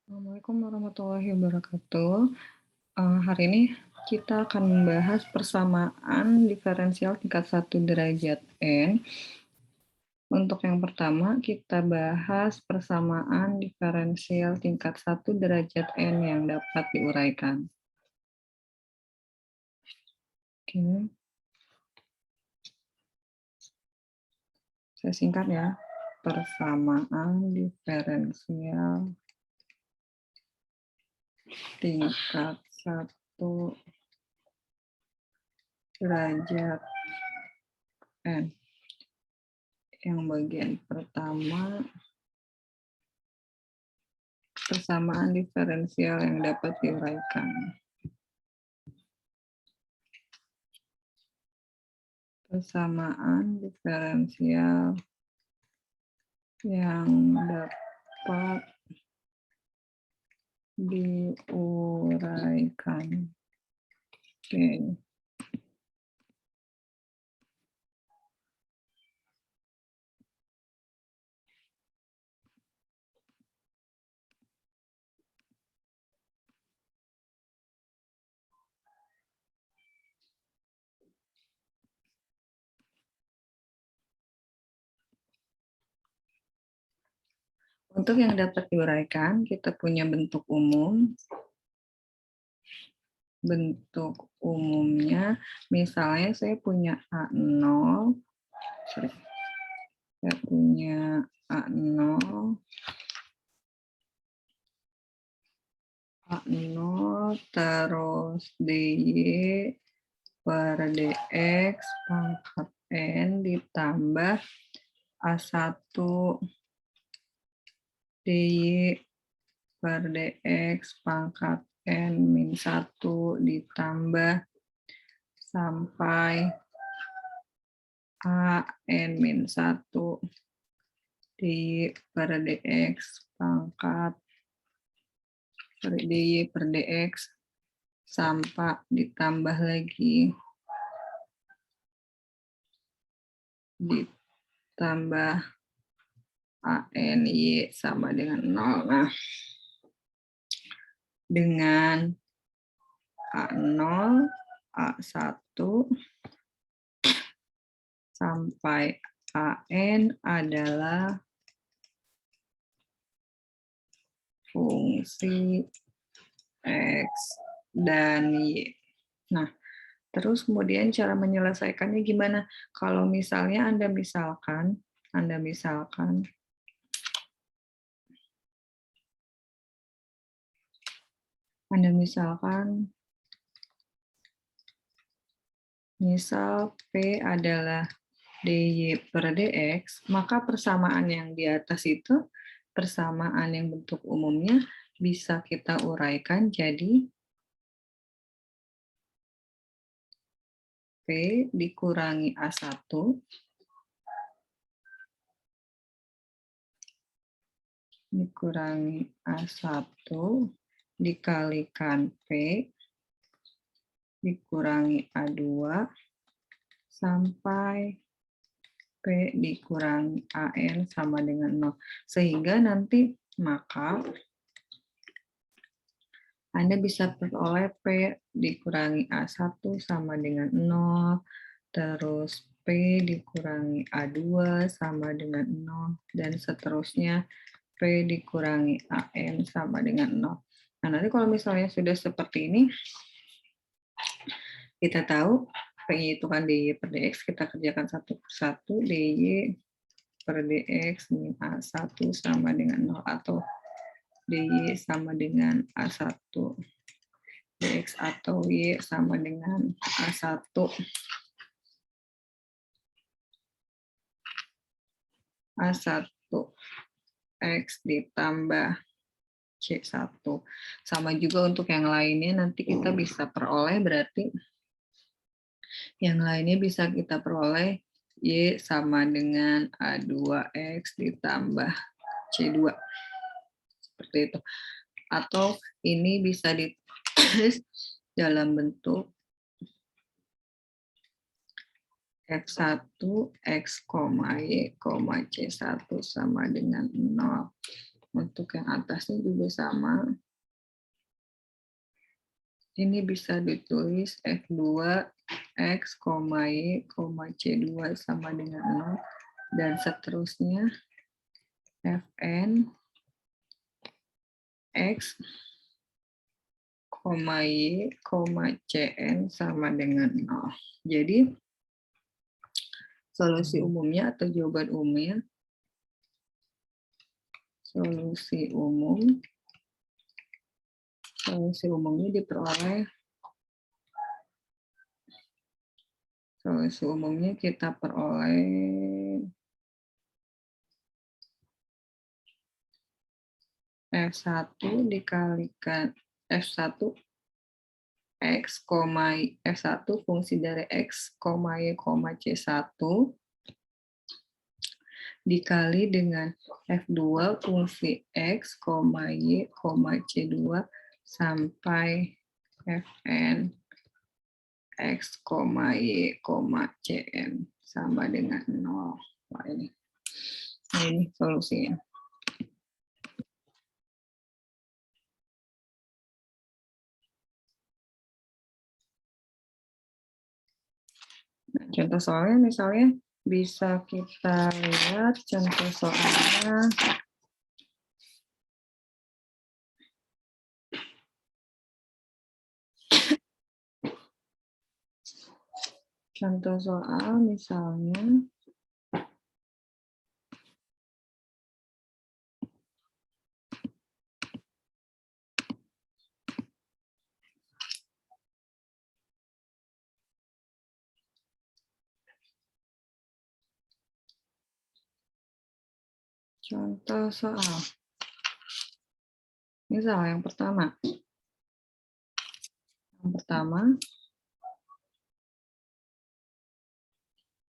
Assalamualaikum warahmatullahi wabarakatuh. Hari ini kita akan membahas persamaan diferensial tingkat 1 derajat N. Untuk yang pertama, kita bahas persamaan diferensial tingkat 1 derajat N yang dapat diuraikan. Oke. Saya singkat ya. Persamaan diferensial tingkat 1 derajat N. Yang bagian pertama, persamaan diferensial yang dapat diuraikan. Persamaan diferensial yang dapat diuraikan. Oke. Untuk yang dapat diuraikan, kita punya bentuk umum. Bentuk umumnya, misalnya saya punya A0, saya punya A0, terus DY per DX pangkat N ditambah A1 DY per DX pangkat N min 1 ditambah sampai A N min 1 DY per DX pangkat DY per DX sampai ditambah lagi ditambah ANY sama dengan 0. Nah, dengan A0, A1 sampai AN adalah fungsi X dan Y. Nah, terus kemudian cara menyelesaikannya gimana? Kalau misalnya Anda misalkan misal P adalah DY per DX, maka persamaan yang di atas itu, persamaan yang bentuk umumnya, bisa kita uraikan jadi P dikurangi A1 dikurangi A1 dikalikan P dikurangi A2 sampai P dikurangi AN sama dengan 0. Sehingga nanti maka Anda bisa peroleh P dikurangi A1 sama dengan 0, terus P dikurangi A2 sama dengan 0, dan seterusnya P dikurangi AN sama dengan 0. Nah, nanti kalau misalnya sudah seperti ini, kita tahu P itu kan DY per DX, kita kerjakan satu persatu, DY per DX min A1 sama dengan 0, atau DY sama dengan A1 DX atau Y sama dengan A1 X ditambah C1. Sama juga untuk yang lainnya nanti kita bisa peroleh, berarti yang lainnya bisa kita peroleh Y sama dengan A2X ditambah C2. Seperti itu. Atau ini bisa ditulis dalam bentuk F1 X, Y, C1 sama dengan 0. Untuk yang atasnya juga sama. Ini bisa ditulis F2 X, Y, C2 sama dengan 0. Dan seterusnya Fn X, Y, Cn sama dengan 0. Jadi, solusi umumnya atau jawaban umumnya, solusi umumnya diperoleh, solusi umumnya kita peroleh F1 dikalikan F1 X, F1 fungsi dari X, Y, C1 dikali dengan F2 fungsi X, Y, C2 sampai Fn X, Y, Cn sama dengan 0. Wah, ini solusinya. Nah, contoh soalnya misalnya bisa kita lihat contoh soalnya. Contoh soal misalnya misal yang pertama.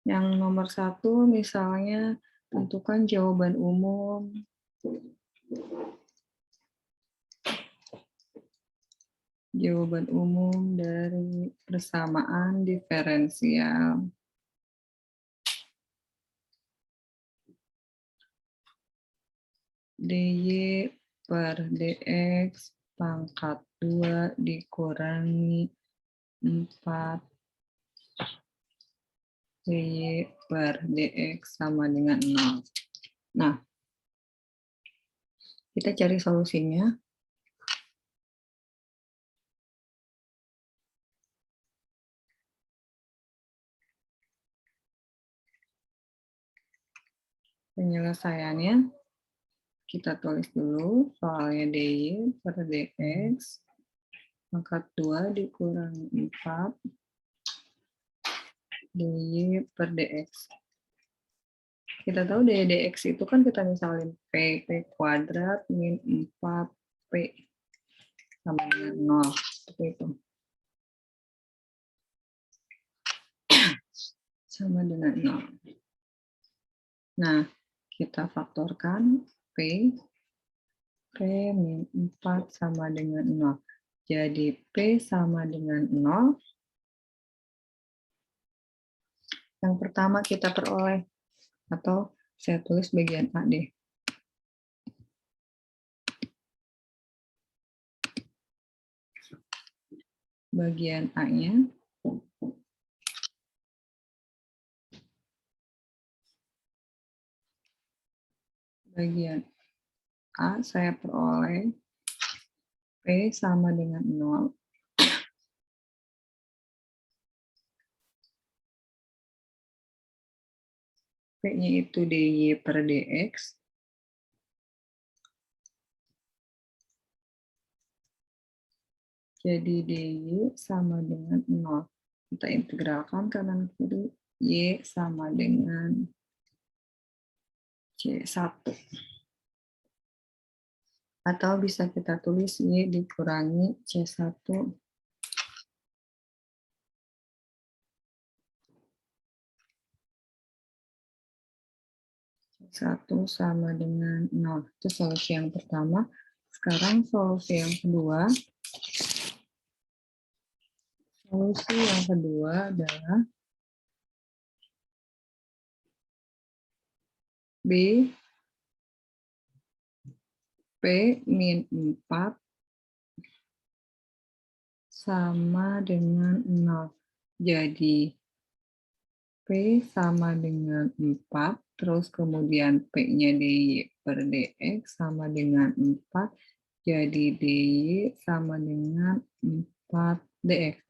Yang nomor 1 misalnya tentukan jawaban umum. Jawaban umum dari persamaan diferensial. dy per dx pangkat 2 dikurangi 4 dy per dx sama dengan 0. Nah, kita cari solusinya. Penyelesaiannya kita tulis dulu soalnya dy per dx pangkat 2 dikurangi 4 dy per dx. Kita tahu dy dx itu kan kita misalin p kuadrat min 4p sama dengan 0. Seperti itu. Sama dengan 0. Nah, kita faktorkan p min 4 sama dengan 0. Jadi p sama dengan 0. Yang pertama kita peroleh, atau saya tulis bagian A deh. Bagian A-nya bagian A saya peroleh P sama dengan 0. P-nya itu dy per dx. Jadi dy sama dengan 0. Kita integralkan kanan kiri, y sama dengan C1. Atau bisa kita tulis y dikurangi C1. C1 sama dengan 0. Itu solusi yang pertama. Sekarang solusi yang kedua. Solusi yang kedua adalah B P min 4 sama dengan 0. Jadi, P sama dengan 4, terus kemudian P-nya DY per DX sama dengan 4, jadi DY sama dengan 4 DX.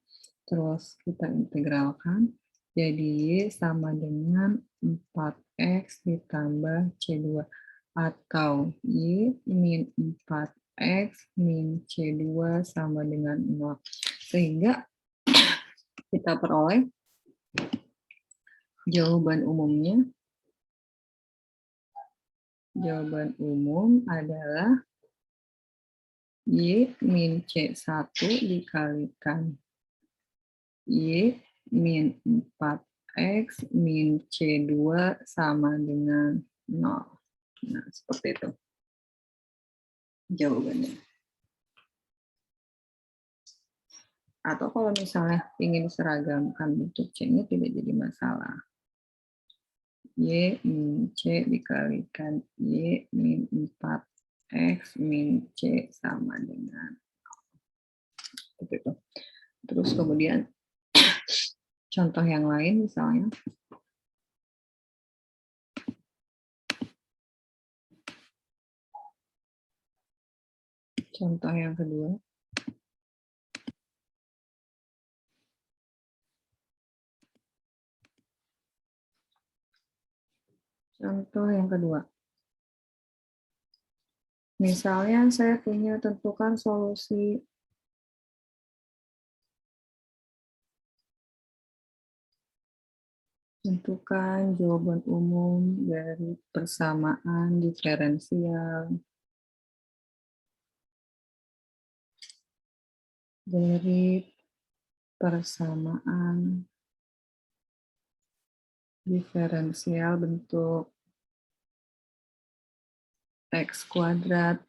Terus kita integralkan, jadi Y sama dengan 4X ditambah C2. Atau Y min 4X min C2 sama dengan 0. Sehingga kita peroleh jawaban umumnya. Jawaban umum adalah Y min C1 dikalikan Y min 4X min C2 sama dengan 0. Nah, seperti itu jawabannya. Atau kalau misalnya ingin diseragamkan bentuk C-nya tidak jadi masalah. Y min C dikalikan Y min 4X min C sama dengan 0. Seperti itu. Terus kemudian contoh yang lain misalnya. Contoh yang kedua. Contoh yang kedua. Misalnya saya punya tentukan solusi tentukan jawaban umum dari persamaan diferensial dari persamaan diferensial bentuk X kuadrat,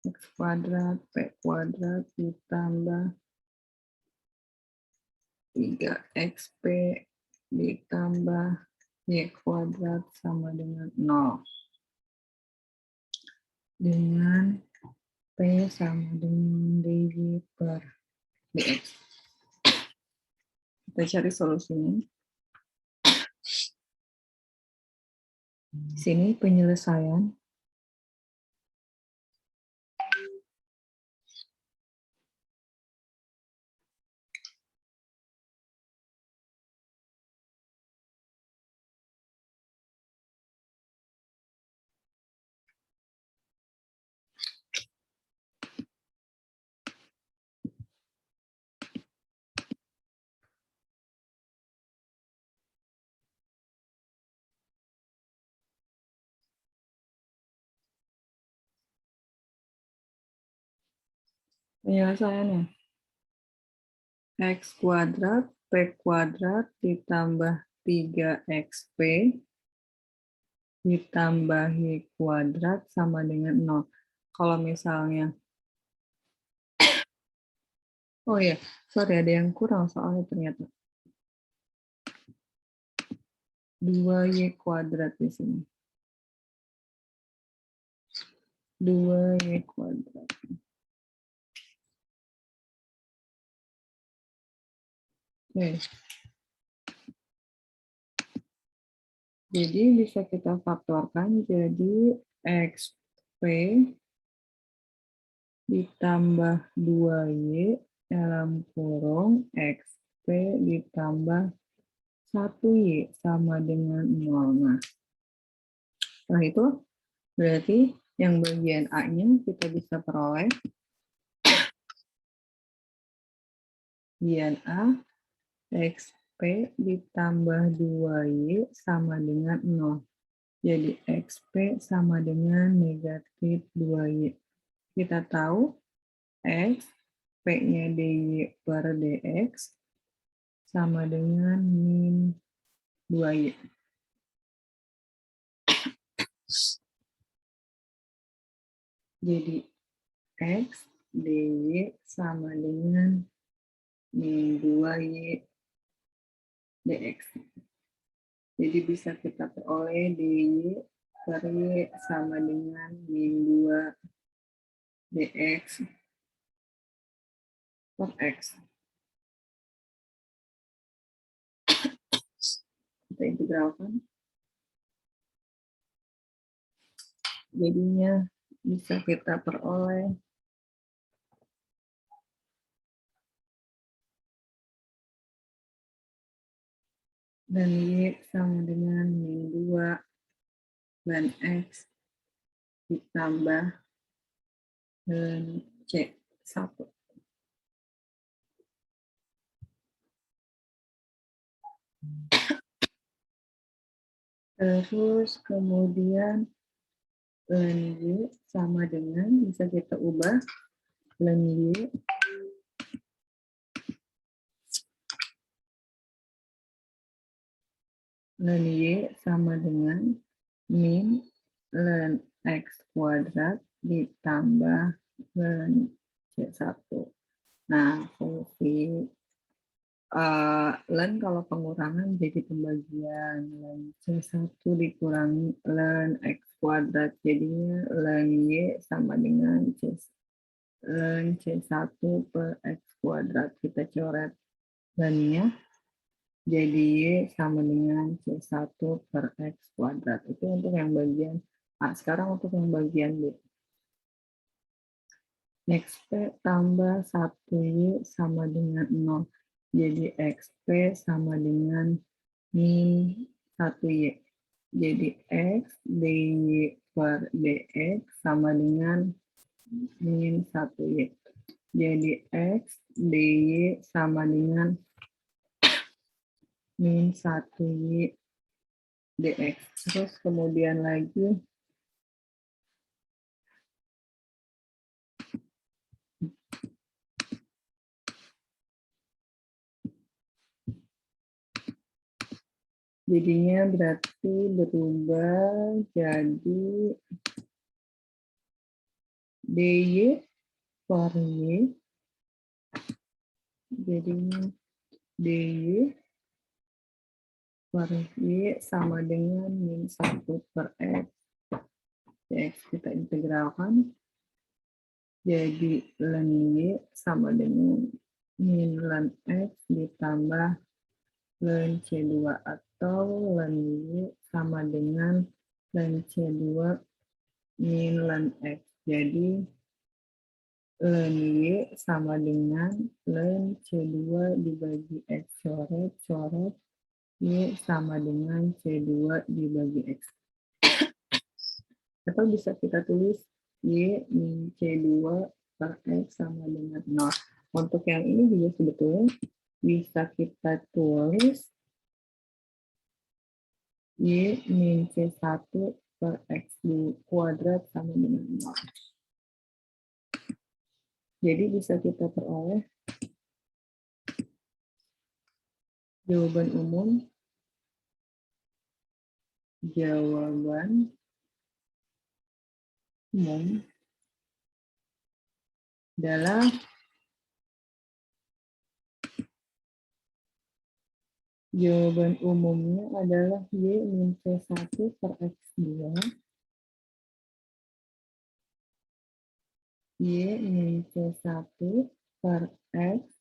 X kuadrat, P kuadrat ditambah 3XP ditambah Y kuadrat sama dengan 0. Dengan P sama dengan DY per DX. Kita cari solusinya. Di sini penyelesaian. Penyelesaiannya. X kuadrat, P kuadrat ditambah 3XP ditambah Y kuadrat sama dengan 0. Kalau misalnya, oh ya, sorry ada yang kurang soalnya ternyata. 2Y kuadrat di sini. 2Y kuadrat. Oke. Jadi bisa kita faktorkan jadi XP ditambah 2Y dalam kurung XP ditambah 1Y sama dengan 0. Nah, setelah itu berarti yang bagian A-nya kita bisa peroleh bagian A XP ditambah 2Y sama dengan 0. Jadi XP sama dengan negatif 2Y. Kita tahu X, P-nya DY per DX sama dengan min 2Y. Jadi X DY sama dengan min 2Y DX. Jadi bisa kita peroleh dy per y sama dengan min 2 dx per x. Kita integralkan. Jadinya bisa kita peroleh dan y sama dengan min 2 dan x ditambah dan C1. Terus kemudian ln y sama dengan, bisa kita ubah ln y sama dengan min ln x kuadrat ditambah ln C1. Nah, fungsi ln kalau pengurangan jadi pembagian, ln C1 dikurangi ln x kuadrat, jadinya ln y sama dengan ln C1 per x kuadrat. Kita coret ln-nya, jadi y sama dengan C1 per x kuadrat. Itu untuk yang bagian A. Sekarang untuk yang bagian B. XP tambah 1Y sama dengan 0. Jadi XP sama dengan min 1Y. Jadi X dy per dx sama dengan min 1Y. Jadi X dy sama dengan min 1Y dx. Terus kemudian lagi jadinya berarti berubah jadi dy per y, jadinya dy per y sama dengan min 1 per x. X kita integralkan, jadi ln y sama dengan min ln x ditambah ln C2, atau ln y sama dengan ln C2 min ln x. Jadi ln y sama dengan ln C2 dibagi x, coret, y sama dengan C2 dibagi x. Atau bisa kita tulis y min C2 per x sama dengan 0. Untuk yang ini juga sebetulnya bisa kita tulis y min C1 per x kuadrat sama dengan 0. Jadi bisa kita peroleh jawaban umum adalah jawaban umumnya adalah y min C1 per x2 y min C1 per x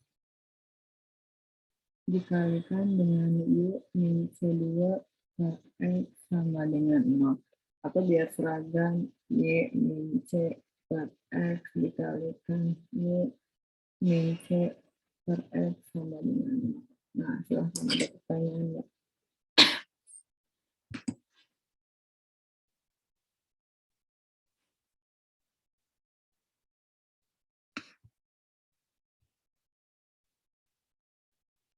dikalikan dengan y min C2 per x sama dengan 0. Atau biar seragam, y min C per x dikalikan y min C per x sama dengan 0. Nah, silahkan ada pertanyaan, Mbak.